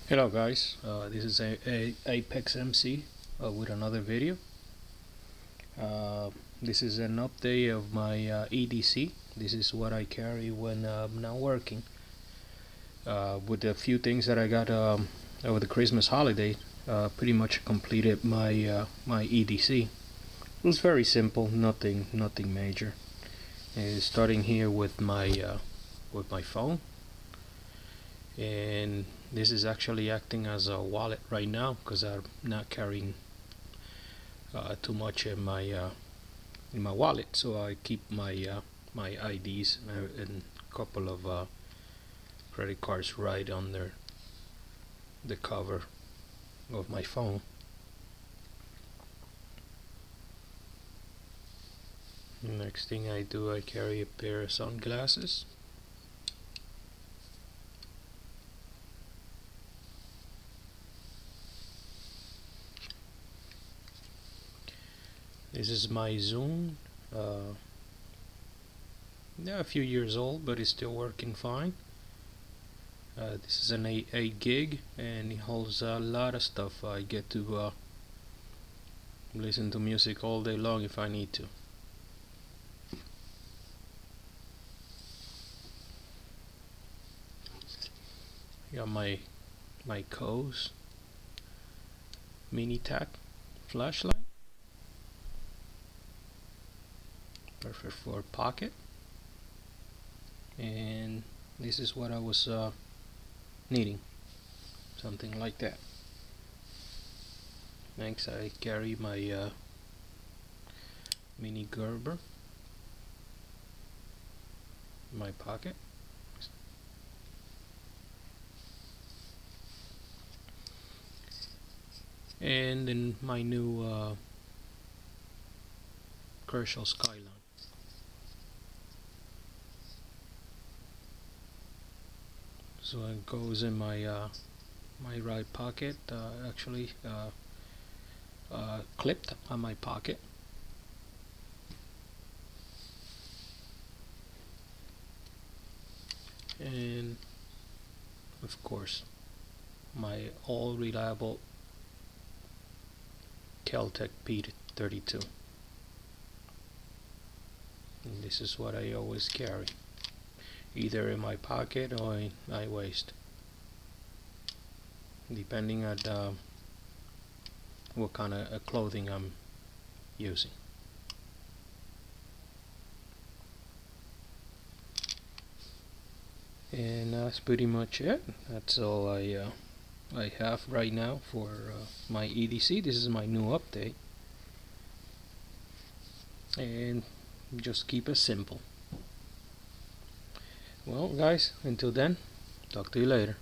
Hello guys, this is a Apex MC with another video. This is an update of my EDC. This is what I carry when I'm not working. With a few things that I got over the Christmas holiday, pretty much completed my EDC. It was very simple, nothing major. Starting here with my phone, and this is actually acting as a wallet right now because I'm not carrying too much in my wallet, so I keep my IDs and a couple of credit cards right under the cover of my phone. Next thing I do, I carry a pair of sunglasses. This is my Zoom. Yeah, a few years old, but it's still working fine. This is an 8 gig, and it holds a lot of stuff. I get to listen to music all day long if I need to. Got my Co's mini tack flashlight. Perfect for pocket. And this is what I was needing, something like that. Next I carry my mini Gerber in my pocket. And then my new Kershaw Skyline. So it goes in my my right pocket, actually clipped on my pocket. And of course my all reliable Kel-Tec P32. And this is what I always carry, either in my pocket or in my waist, depending on what kind of clothing I'm using. And that's pretty much it. That's all I have right now for my EDC. This is my new update, and just keep it simple. Well guys, until then, talk to you later.